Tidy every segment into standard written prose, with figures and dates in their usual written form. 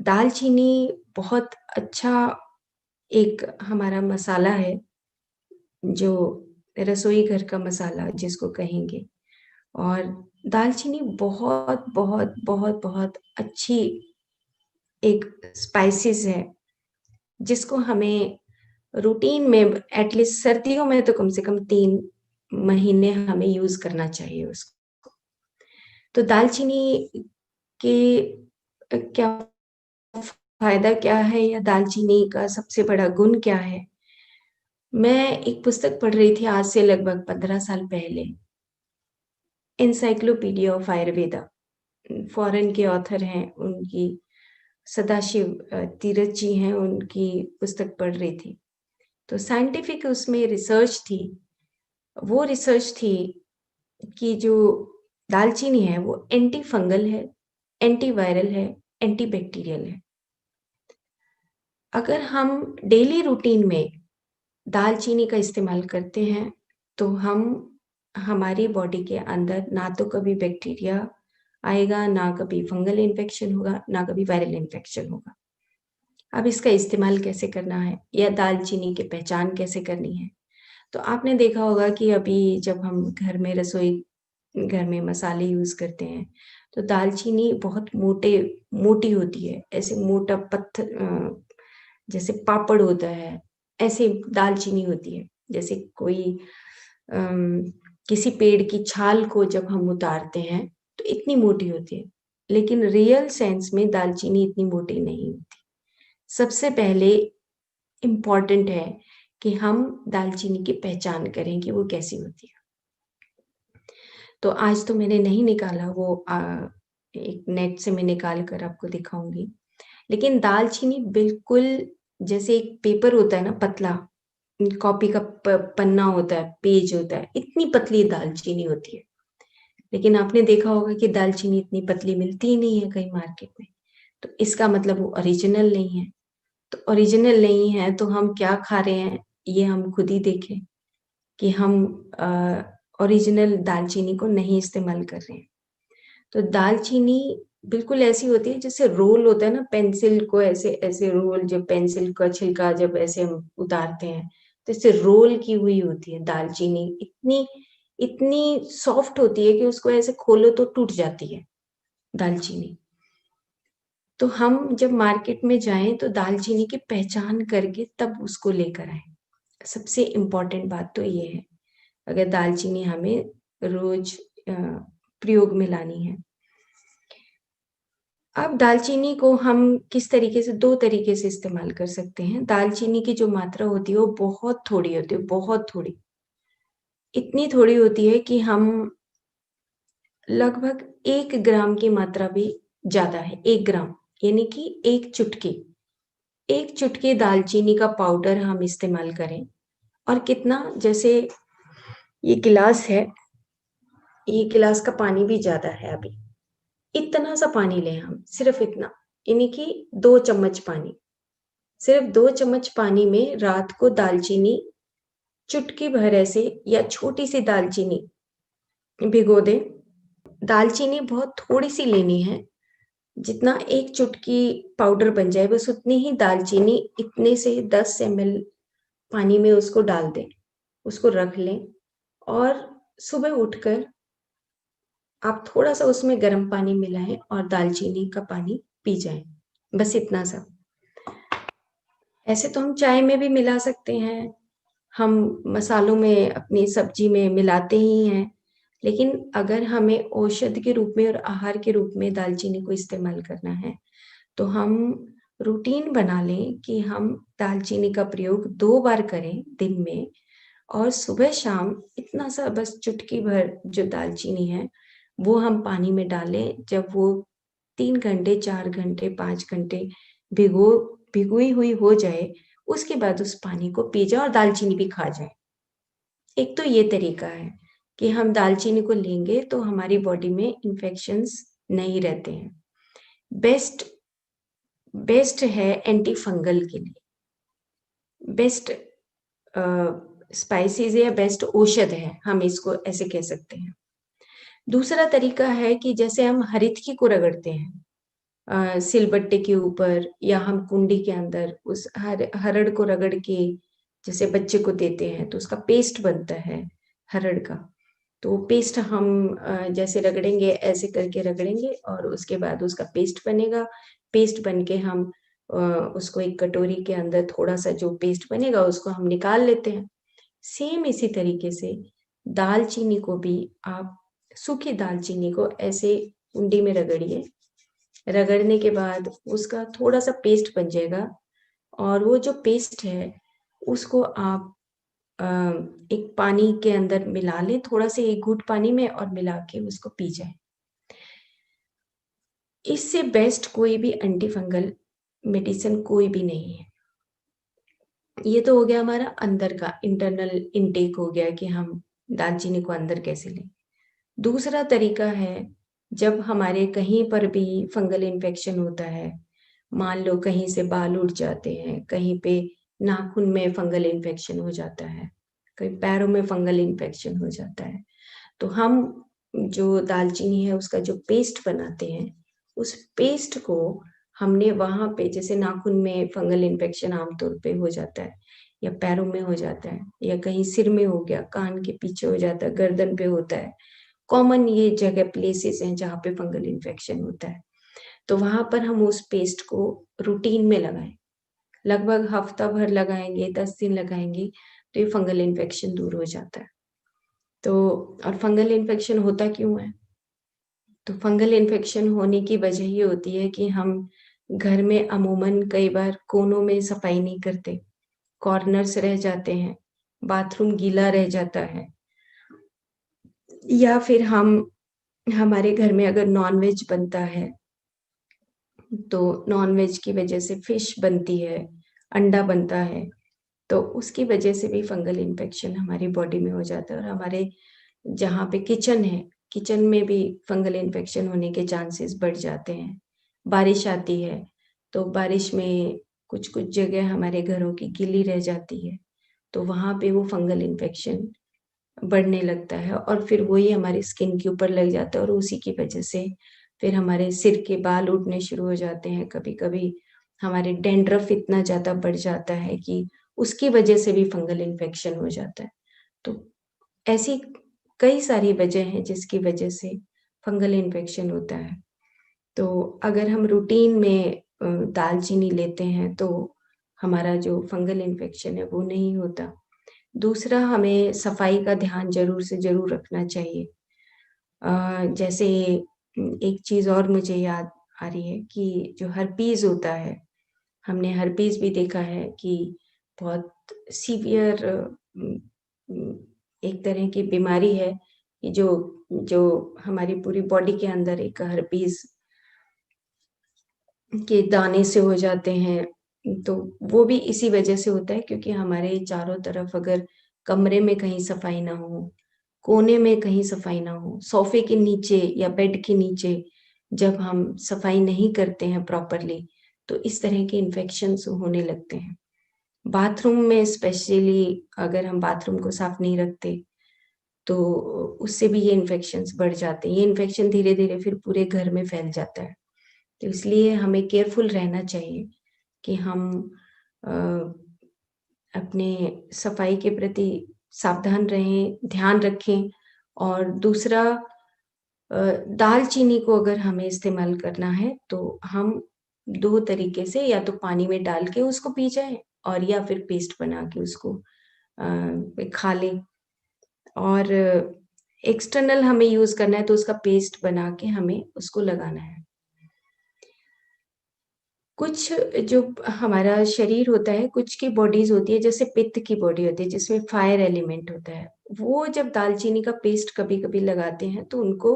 दालचीनी बहुत अच्छा एक हमारा मसाला है, जो रसोई घर का मसाला जिसको कहेंगे। और दालचीनी बहुत, बहुत, बहुत, बहुत अच्छी एक स्पाइसेस है, जिसको हमें रूटीन में एटलीस्ट सर्दियों में तो कम से कम 3 महीने हमें यूज़ करना चाहिए उसको। तो दालचीनी के क्या फ़ायदा क्या है या दालचीनी का सबसे बड़ा गुण क्या है? मैं एक पुस्तक पढ़ रही थी आज से लगभग 15 साल पहले, एनसाइक्लोपीडिया ऑफ आयुर्वेदा। फ़ॉरेन के ऑथर हैं, उनकी सदाशिव तीरथ जी हैं, उनकी पुस्तक पढ़ रही थी। तो साइंटिफिक उसमें रिसर्च थी, वो रिसर्च थी कि जो दालचीनी है वो एंटी फंगल है, एंटी वायरल है, एंटी बैक्टीरियल है। अगर हम डेली रूटीन में दालचीनी का इस्तेमाल करते हैं, तो हम हमारी बॉडी के अंदर ना तो कभी बैक्टीरिया आएगा, ना कभी फंगल इन्फेक्शन होगा, ना कभी वायरल इन्फेक्शन होगा। अब इसका इस्तेमाल कैसे करना है या दालचीनी की पहचान कैसे करनी है? तो आपने देखा होगा कि अभी जब हम घर में रसोई घर में मसाले यूज़ करते हैं, तो दालचीनी बहुत मोटी होती है, ऐसे मोटा जैसे पापड़ होता है, ऐसे दालचीनी होती है। जैसे कोई अम, किसी पेड़ की छाल को जब हम उतारते हैं, तो इतनी मोटी होती है। लेकिन रियल सेंस में दालचीनी इतनी मोटी नहीं होती। सबसे पहले इम्पोर्टेंट है कि हम दालचीनी की पहचान करें कि वो कैसी होती है। तो आज तो मैंने नहीं निकाला वो एक नेट से मैं निकाल कर आपको दिखाऊँगी। लेकिन दालचीनी बिल्कुल जैसे एक पेपर होता है ना पतला, कॉपी का पन्ना होता है, पेज होता है, इतनी पतली दालचीनी होती है। लेकिन आपने देखा होगा कि दालचीनी इतनी पतली मिलती ही नहीं है कहीं मार्केट में। तो इसका मतलब वो ओरिजिनल नहीं है। तो ओरिजिनल नहीं है तो हम क्या खा रहे हैं, ये हम खुद ही देखें कि हम ओरिजिनल दालचीनी को नहीं इस्तेमाल कर रहे हैं। तो दालचीनी बिल्कुल ऐसी होती है जैसे रोल होता है ना, पेंसिल को ऐसे रोल, जब पेंसिल का छिलका जब ऐसे हम उतारते हैं, तो इससे रोल की हुई होती है दालचीनी। इतनी इतनी सॉफ्ट होती है कि उसको ऐसे खोलो तो टूट जाती है दालचीनी। तो हम जब मार्केट में जाएँ तो दालचीनी की पहचान करके तब उसको लेकर आएँ। सबसे इम्पोर्टेंट बात तो ये है, अगर दालचीनी हमें रोज़ अ, प्रयोग में लानी है। अब दालचीनी को हम किस तरीके से 2 तरीके से इस्तेमाल कर सकते हैं। दालचीनी की जो मात्रा होती है वो बहुत थोड़ी होती है, बहुत थोड़ी। इतनी थोड़ी होती है कि हम लगभग 1 ग्राम की मात्रा भी ज़्यादा है, 1 ग्राम यानी कि 1 चुटकी। 1 चुटकी दालचीनी का पाउडर हम इस्तेमाल करें और कितना, जैसे ये गिलास है, ये गिलास का पानी भी ज़्यादा है अभी। इतना सा पानी लें हम, सिर्फ़ इतना, यानी कि 2 चम्मच पानी। सिर्फ़ 2 चम्मच पानी में रात को दालचीनी चुटकी भर ऐसे या छोटी-सी दालचीनी भिगो दें। दालचीनी बहुत थोड़ी-सी लेनी है, जितना 1 चुटकी पाउडर बन जाए बस उतनी ही दालचीनी, इतने से 10 एमएल पानी में उसको डाल दें, उसको रख लें और सुबह उठकर आप थोड़ा-सा उसमें गर्म पानी मिलाएँ और दालचीनी का पानी पी जाएँ, बस इतना सा। ऐसे तो हम चाय में भी मिला सकते हैं, हम मसालों में, अपनी सब्ज़ी में मिलाते ही हैं, लेकिन अगर हमें औषधि के रूप में और आहार के रूप में दालचीनी को इस्तेमाल करना है, तो हम रूटीन बना लें कि हम दालचीनी का प्रयोग 2 बार करें दिन में और सुबह-शाम इतना सा बस चुटकी भर जो दालचीनी है, वो हम पानी में डालें। जब वो 3 घंटे, 4 घंटे, 5 घंटे भिगो भिगोई हुई हो जाए, उसके बाद उस पानी को पी जाएँ और दालचीनी भी खा जाएँ। एक तो ये तरीका है कि हम दालचीनी को लेंगे तो हमारी बॉडी में इन्फेक्शंस नहीं रहते हैं। बेस्ट बेस्ट है एंटी फंगल के लिए। बेस्ट स्पाइसेस या बेस्ट औषध है, हम इसको ऐसे कह सकते हैं। दूसरा तरीका है कि जैसे हम हरितकी को रगड़ते हैं, सिलबट्टे के ऊपर या हम कुंडी के अंदर उस हरड़ को रगड़ के जैसे बच्चे को देते हैं तो उसका पेस्ट बनता है हरड़ का। तो पेस्ट हम जैसे रगड़ेंगे ऐसे करके रगड़ेंगे और उसके बाद उसका पेस्ट बनेगा। पेस्ट बन के हम उसको एक कटोरी के अंदर थोड़ा-सा जो पेस्ट बनेगा उसको हम निकाल लेते हैं। सेम इसी तरीके से दालचीनी को भी आप सूखी दालचीनी को ऐसे कुंडी में रगड़िए। रगड़ने के बाद उसका थोड़ा-सा पेस्ट बन जाएगा और वो जो पेस्ट है उसको आप अ, एक पानी के अंदर मिला लें, थोड़ा-सा 1 घूँट पानी में और मिला के उसको पी जाएँ। इससे बेस्ट कोई भी एंटी फंगल मेडिसिन कोई भी नहीं है। ये तो हो गया हमारा अंदर का इंटरनल इनटेक हो गया कि हम दालचीनी को अंदर कैसे लें। दूसरा तरीका है, जब हमारे कहीं पर भी फंगल इन्फेक्शन होता है, मान लो कहीं से बाल उठ जाते हैं, कहीं पे नाखून में फंगल इन्फेक्शन हो जाता है, कहीं पैरों में फंगल इन्फेक्शन हो जाता है, तो हम जो दालचीनी है उसका जो पेस्ट बनाते हैं, उस पेस्ट को हमने वहाँ पे जैसे नाखून में फंगल इन्फेक्शन आमतौर पे हो जाता है या पैरों में हो जाता है या कहीं सिर में हो गया, कान के पीछे हो जाता है, गर्दन पे होता है। कॉमन ये जगह प्लेसेस हैं जहाँ पे फंगल इन्फेक्शन होता है। तो वहाँ पर हम उस पेस्ट को रूटीन में लगाएँ। लगभग हफ्ता भर लगाएँगे, 10 दिन लगाएँगे, तो ये फंगल इन्फेक्शन दूर हो जाता है। तो और फंगल इन्फेक्शन होता क्यों है? तो फंगल इन्फेक्शन होने की वजह ये होती है कि हम घर में अमूमन कई बार कोनों में सफाई नहीं करते, कॉर्नर्स रह जाते हैं, बाथरूम गीला रह जाता है या फिर हमारे घर में अगर नॉन-वेज बनता है तो नॉन-वेज की वजह से फिश बनती है, अंडा बनता है, तो उसकी वजह से भी फंगल इन्फेक्शन हमारी बॉडी में हो जाता है और हमारे जहाँ पे किचन है, किचन में भी फंगल इन्फेक्शन होने के चांसेस बढ़ जाते हैं। बारिश आती है, तो बारिश में कुछ-कुछ जगह हमारे घरों की गीली रह जाती है, तो वहाँ पे वो फंगल इन्फेक्शन बढ़ने लगता है और फिर वही हमारी स्किन के ऊपर लग जाता है और उसी की वजह से फिर हमारे सिर के बाल उठने शुरू हो जाते हैं। कभी-कभी हमारे डैंड्रफ इतना ज़्यादा बढ़ जाता है कि उसकी वजह से भी फंगल इन्फेक्शन हो जाता है। तो ऐसी कई सारी वजह हैं जिसकी वजह से फंगल इन्फेक्शन होता है। तो अगर हम रूटीन में दालचीनी लेते हैं तो हमारा जो फंगल इन्फेक्शन है वो नहीं होता। दूसरा हमें सफाई का ध्यान ज़रूर से ज़रूर रखना चाहिए। जैसे एक चीज़ और मुझे याद आ रही है कि जो हर्पीज़ होता है, हमने हर्पीज़ भी देखा है कि बहुत सीवियर उम, एक तरह की बीमारी है कि जो जो हमारी पूरी बॉडी के अंदर एक हर्पीज़ के दाने से हो जाते हैं, तो वो भी इसी वजह से होता है क्योंकि हमारे चारों तरफ अगर कमरे में कहीं सफाई ना हो, कोने में कहीं सफाई ना हो, सोफ़े के नीचे या बेड के नीचे जब हम सफाई नहीं करते हैं प्रॉपरली, तो इस तरह के इन्फेक्शंस होने लगते हैं। बाथरूम में स्पेशली अगर हम बाथरूम को साफ नहीं रखते, तो उससे भी ये इन्फेक्शंस बढ़ जाते हैं। ये इन्फेक्शन धीरे-धीरे फिर पूरे घर में फैल जाता है। तो इसलिए हमें केयरफुल रहना चाहिए कि हम अ, अपने सफाई के प्रति सावधान रहें, ध्यान रखें और दूसरा दालचीनी को अगर हमें इस्तेमाल करना है, तो हम 2 तरीके से या तो पानी में डाल के उसको पी जाएँ और या फिर पेस्ट बना के उसको खा लें और एक्सटर्नल हमें यूज़ करना है तो उसका पेस्ट बना के हमें उसको लगाना है। कुछ जो हमारा शरीर होता है, कुछ की बॉडीज़ होती है, जैसे पित्त की बॉडी होती है, जिसमें फायर एलिमेंट होता है। वो जब दालचीनी का पेस्ट कभी-कभी लगाते हैं, तो उनको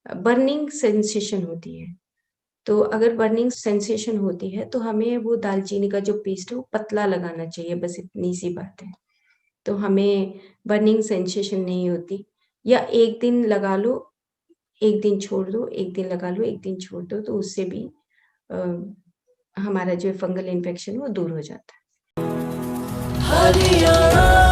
बर्निंग सेंसेशन होती है। तो अगर बर्निंग सेंसेशन होती है, तो हमें वो दालचीनी का जो पेस्ट है, वो पतला लगाना चाहिए, बस इतनी-सी बात है। तो हमें बर्निंग सेंसेशन नहीं होती या 1 दिन लगा लो, 1 दिन छोड़ दो, 1 दिन लगा लो, 1 दिन छोड़ दो, तो उससे भी अ, हमारा जो फंगल इन्फेक्शन वो दूर हो जाता है। हरियाणा